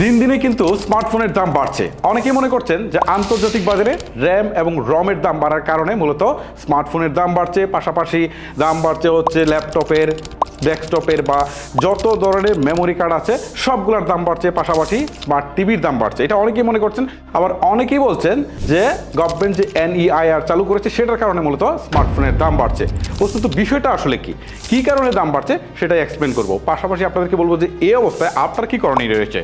দিন দিনে কিন্তু স্মার্টফোনের দাম বাড়ছে। অনেকেই মনে করছেন যে আন্তর্জাতিক বাজারে র্যাম এবং রমের দাম বাড়ার কারণে মূলত স্মার্টফোনের দাম বাড়ছে, পাশাপাশি দাম বাড়ছে হচ্ছে ল্যাপটপের, ডেস্কটপের বা যত ধরনের মেমোরি কার্ড আছে সবগুলোর দাম বাড়ছে, পাশাপাশি স্মার্ট টিভির দাম বাড়ছে। এটা অনেকেই মনে করছেন। আবার অনেকেই বলছেন যে গভর্নমেন্ট যে NEIR চালু করেছে সেটার কারণে মূলত স্মার্টফোনের দাম বাড়ছে। বস্তুত বিষয়টা আসলে কি কারণে দাম বাড়ছে সেটাই এক্সপ্লেন করব। পাশাপাশি আপনাদেরকে বলবো যে এই অবস্থায় আপনার কি করণীয় রয়েছে।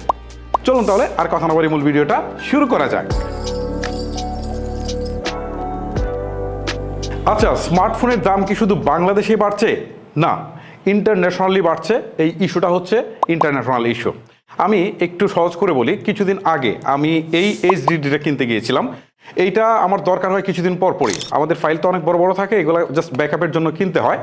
চলুন তাহলে আর কথা না বলে মূল ভিডিওটা শুরু করা যাক। আচ্ছা, স্মার্টফোনের দাম কি শুধু বাংলাদেশে বাড়ছে? না, ইন্টারন্যাশনালি বাড়ছে। এই ইস্যুটা হচ্ছে ইন্টারন্যাশনাল ইস্যু। আমি একটু সহজ করে বলি, কিছুদিন আগে আমি এই HDDটা কিনতে গিয়েছিলাম। এইটা আমার দরকার হয় কিছুদিন পরই। আমাদের ফাইল তো অনেক বড় বড় থাকে, এগুলো জাস্ট ব্যাকআপের জন্য কিনতে হয়।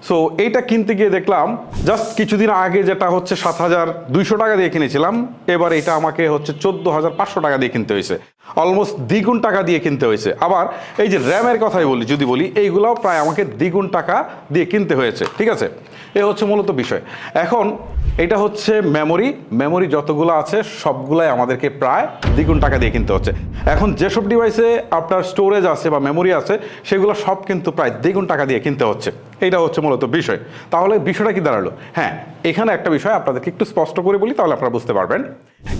সো এইটা কিনতে গিয়ে দেখলাম জাস্ট কিছুদিন আগে যেটা হচ্ছে 7,200 টাকা দিয়ে কিনেছিলাম, এবার এটা আমাকে হচ্ছে 14,500 টাকা দিয়ে কিনতে হয়েছে। অলমোস্ট দ্বিগুণ টাকা দিয়ে কিনতে হয়েছে। আবার এই যে র্যামের কথাই যদি বলি, এইগুলাও প্রায় আমাকে দ্বিগুণ টাকা দিয়ে কিনতে হয়েছে। ঠিক আছে, এ হচ্ছে মূলত বিষয়। এখন এটা হচ্ছে মেমোরি যতগুলো আছে সবগুলাই আমাদেরকে প্রায় দ্বিগুণ টাকা দিয়ে কিনতে হচ্ছে। এখন যেসব ডিভাইসে আপনার স্টোরেজ আছে বা মেমোরি আছে সেগুলো সব কিন্তু প্রায় দ্বিগুণ টাকা দিয়ে কিনতে হচ্ছে। এইটা হচ্ছে মূলত বিষয়। তাহলে বিষয়টা কি দাঁড়ালো? হ্যাঁ, এখানে একটা বিষয় আপনাদেরকে একটু স্পষ্ট করে বলি, তাহলে আপনারা বুঝতে পারবেন।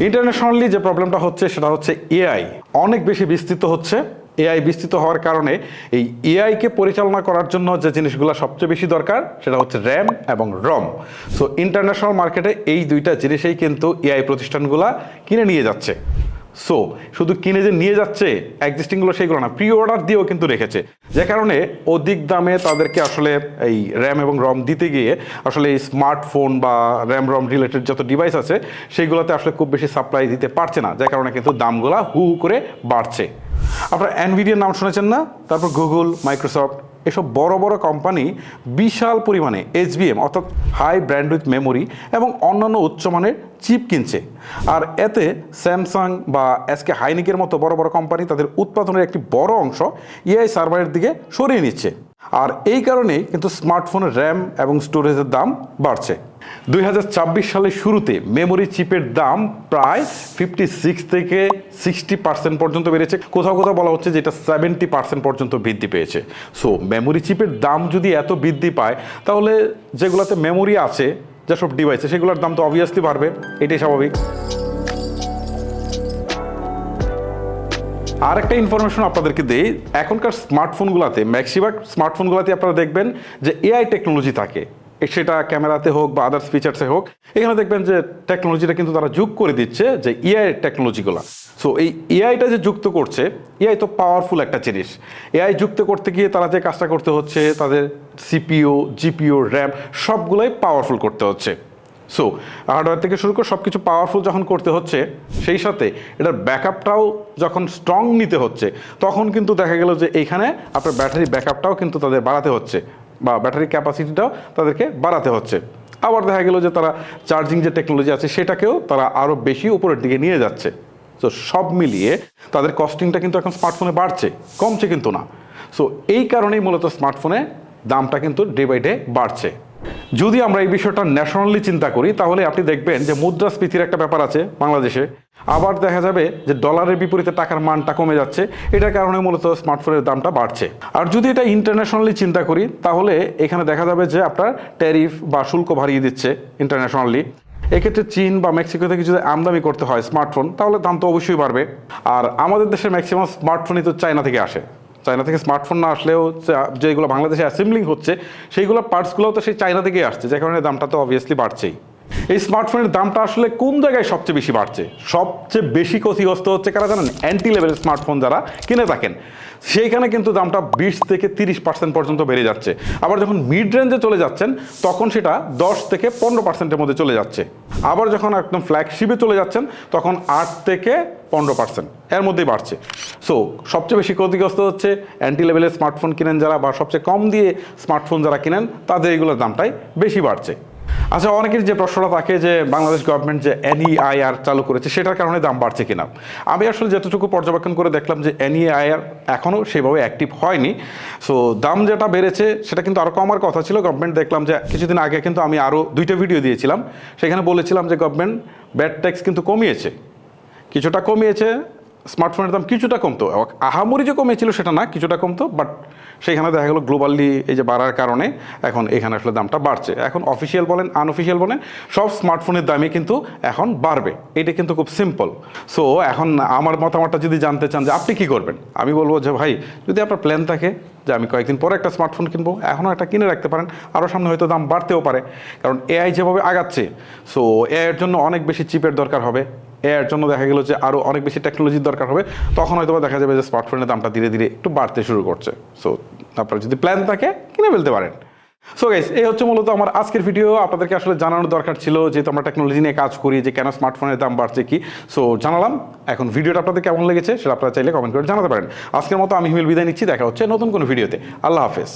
ইন্টারন্যাশনালি যে প্রবলেমটা হচ্ছে সেটা হচ্ছে AI অনেক বেশি বিস্তৃত হচ্ছে। AI বিস্তৃত হওয়ার কারণে এই AIকে পরিচালনা করার জন্য যে জিনিসগুলো সবচেয়ে বেশি দরকার সেটা হচ্ছে র্যাম এবং রম। সো ইন্টারন্যাশনাল মার্কেটে এই দুইটা জিনিসেই কিন্তু AI প্রতিষ্ঠানগুলো কিনে নিয়ে যাচ্ছে। সো শুধু কিনে যে নিয়ে যাচ্ছে এক্সিস্টিংগুলো সেইগুলো না, প্রি অর্ডার দিয়েও কিন্তু রেখেছে, যে কারণে অধিক দামে তাদেরকে আসলে এই র্যাম এবং রম দিতে গিয়ে আসলে এই স্মার্টফোন বা র্যাম রম রিলেটেড যত ডিভাইস আছে সেইগুলোতে আসলে খুব বেশি সাপ্লাই দিতে পারছে না, যে কারণে কিন্তু দামগুলো হু করে বাড়ছে। আপনারা এনভিডিয়ার নাম শুনেছেন না? তারপর গুগল, মাইক্রোসফট, এসব বড় বড় কোম্পানি বিশাল পরিমাণে HBM অর্থাৎ হাই ব্র্যান্ডউইথ মেমোরি এবং অন্যান্য উচ্চমানের চিপ কিনছে। আর এতে স্যামসাং বা SK হাইনিকের মতো বড় বড় কোম্পানি তাদের উৎপাদনের একটি বড় অংশ AI সার্ভারের দিকে সরিয়ে নিচ্ছে। আর এই কারণেই কিন্তু স্মার্টফোনের র্যাম এবং স্টোরেজের দাম বাড়ছে। 2024 সালের শুরুতে মেমোরি চিপের দাম প্রায় 56 থেকে 60% পর্যন্ত বেড়েছে। কোথাও কোথাও বলা হচ্ছে যে এটা 70% পর্যন্ত বৃদ্ধি পেয়েছে। সো মেমোরি চিপের দাম যদি এত বৃদ্ধি পায়, তাহলে যেগুলোতে মেমোরি আছে যেসব ডিভাইসে সেগুলোর দাম তো অবভিয়াসলি বাড়বে, এটাই স্বাভাবিক। আর একটা ইনফরমেশন আপনাদেরকে দিই, এখনকার স্মার্টফোনগুলোতে ম্যাক্সিমাম স্মার্টফোনগুলোতে আপনারা দেখবেন যে AI টেকনোলজি থাকে, সেটা ক্যামেরাতে হোক বা আদার্স ফিচার্সে হোক। এখানে দেখবেন যে টেকনোলজিটা কিন্তু তারা যোগ করে দিচ্ছে যে AI টেকনোলজিগুলো। সো এই AIটা যে যুক্ত করছে, AI তো পাওয়ারফুল একটা জিনিস। AI যুক্ত করতে গিয়ে তারা যে কাজটা করতে হচ্ছে, তাদের CPU, GPU, RAM সবগুলোই পাওয়ারফুল করতে হচ্ছে। সো হার্ডওয়্যার থেকে শুরু করে সব কিছু পাওয়ারফুল যখন করতে হচ্ছে, সেই সাথে এটার ব্যাকআপটাও যখন স্ট্রং নিতে হচ্ছে, তখন কিন্তু দেখা গেল যে এইখানে আপনার ব্যাটারি ব্যাকআপটাও কিন্তু তাদের বাড়াতে হচ্ছে বা ব্যাটারি ক্যাপাসিটিটাও তাদেরকে বাড়াতে হচ্ছে। আবার দেখা গেল যে তারা চার্জিং যে টেকনোলজি আছে সেটাকেও তারা আরও বেশি উপরের দিকে নিয়ে যাচ্ছে। তো সব মিলিয়ে তাদের কস্টিংটা কিন্তু এখন স্মার্টফোনে বাড়ছে, কমছে কিন্তু না। সো এই কারণেই মূলত স্মার্টফোনে দামটা কিন্তু ডে বাই ডে বাড়ছে। যদি আমরা এই বিষয়টা ন্যাশনালি চিন্তা করি, তাহলে আপনি দেখবেন যে মুদ্রাস্ফীতির একটা ব্যাপার আছে বাংলাদেশে। আবার দেখা যাবে যে ডলারের বিপরীতে টাকার মানটা কমে যাচ্ছে, এটার কারণে মূলত স্মার্টফোনের দামটা বাড়ছে। আর যদি এটা ইন্টারন্যাশনালি চিন্তা করি, তাহলে এখানে দেখা যাবে যে আপনার ট্যারিফ বা শুল্ক বাড়িয়ে দিচ্ছে ইন্টারন্যাশনালি। এক্ষেত্রে চীন বা মেক্সিকো থেকে যদি আমদানি করতে হয় স্মার্টফোন, তাহলে দাম তো অবশ্যই বাড়বে। আর আমাদের দেশের ম্যাক্সিমাম স্মার্টফোনই তো চায়না থেকে আসে। চায়না থেকে স্মার্টফোন না আসলেও যেগুলো বাংলাদেশে অ্যাসেম্বলিং হচ্ছে সেইগুলো পার্টসগুলোও তো সেই চায়না থেকেই আসছে, যে কারণে দামটা তো অবভিয়াসলি বাড়ছেই। এই স্মার্টফোনের দামটা আসলে কোন জায়গায় সবচেয়ে বেশি বাড়ছে? সবচেয়ে বেশি ক্ষতিগ্রস্ত হচ্ছে কারা জানেন? এন্ট্রি লেভেলের স্মার্টফোন যারা কিনে থাকেন, সেইখানে কিন্তু দামটা 20 থেকে 30% পর্যন্ত বেড়ে যাচ্ছে। আবার যখন মিড রেঞ্জে চলে যাচ্ছেন তখন সেটা 10 থেকে 15%-এর মধ্যে চলে যাচ্ছে। আবার যখন একদম ফ্ল্যাগশিপে চলে যাচ্ছেন তখন 8 থেকে 15% এর মধ্যেই বাড়ছে। সো সবচেয়ে বেশি ক্ষতিগ্রস্ত হচ্ছে এন্ট্রি লেভেলের স্মার্টফোন কিনেন যারা, বা সবচেয়ে কম দিয়ে স্মার্টফোন যারা কিনেন, তাদের এগুলোর দামটাই বেশি বাড়ছে। আচ্ছা, অনেকের যে প্রশ্নটা থাকে যে বাংলাদেশ গভর্নমেন্ট যে এনইআইআর চালু করেছে সেটার কারণে দাম বাড়ছে কিনা। আমি আসলে যতটুকু পর্যবেক্ষণ করে দেখলাম যে এনইআইআর এখনও সেভাবে অ্যাক্টিভ হয়নি। সো দাম যেটা বেড়েছে সেটা কিন্তু আরও কমার কথা ছিল। গভর্নমেন্ট দেখলাম যে কিছুদিন আগে কিন্তু আমি আরও 2টা ভিডিও দিয়েছিলাম, সেখানে বলেছিলাম যে গভর্নমেন্ট ব্যাট ট্যাক্স কিন্তু কমিয়েছে, কিছুটা কমিয়েছে, স্মার্টফোনের দাম কিছুটা কমতো, আহামরি যে কমিয়েছিল সেটা না, কিছুটা কমতো, বাট সেখানে দেখা গেলো গ্লোবালি এই যে বাড়ার কারণে এখন এখানে আসলে দামটা বাড়ছে। এখন অফিসিয়াল বলেন আনঅফিসিয়াল বলেন সব স্মার্টফোনের দামই কিন্তু এখন বাড়বে, এটা কিন্তু খুব সিম্পল। সো এখন আমার মতামতটা যদি জানতে চান যে আপনি কী করবেন, আমি বলবো যে ভাই যদি আপনার প্ল্যান থাকে যে আমি কয়েকদিন পরে একটা স্মার্টফোন কিনবো, এখনও একটা কিনে রাখতে পারেন, আরও সামনে হয়তো দাম বাড়তেও পারে, কারণ এআই যেভাবে আগাচ্ছে। সো এআইয়ের জন্য অনেক বেশি চিপের দরকার হবে, এর জন্য দেখা গেলো যে আরও অনেক বেশি টেকনোলজির দরকার হবে, তখন হয়তো দেখা যাবে যে স্মার্টফোনের দামটা ধীরে ধীরে একটু বাড়তে শুরু করছে। সো আপনার যদি প্ল্যান থাকে কিনে ফেলতে পারেন। সো গাইস, এই হচ্ছে মূলত আমার আজকের ভিডিও। আপনাদেরকে আসলে জানানোর দরকার ছিল, যেহেতু আমরা টেকনোলজি নিয়ে কাজ করি, যে কেন স্মার্টফোনের দাম বাড়ছে কি। সো জানালাম। এখন ভিডিওটা আপনাদের কেমন লেগেছে সেটা আপনারা চাইলে কমেন্ট করে জানাতে পারেন। আজকের মতো আমি হিমেল বিদায় নিচ্ছি, দেখা হচ্ছে নতুন কোনো ভিডিওতে। আল্লাহ হাফেজ।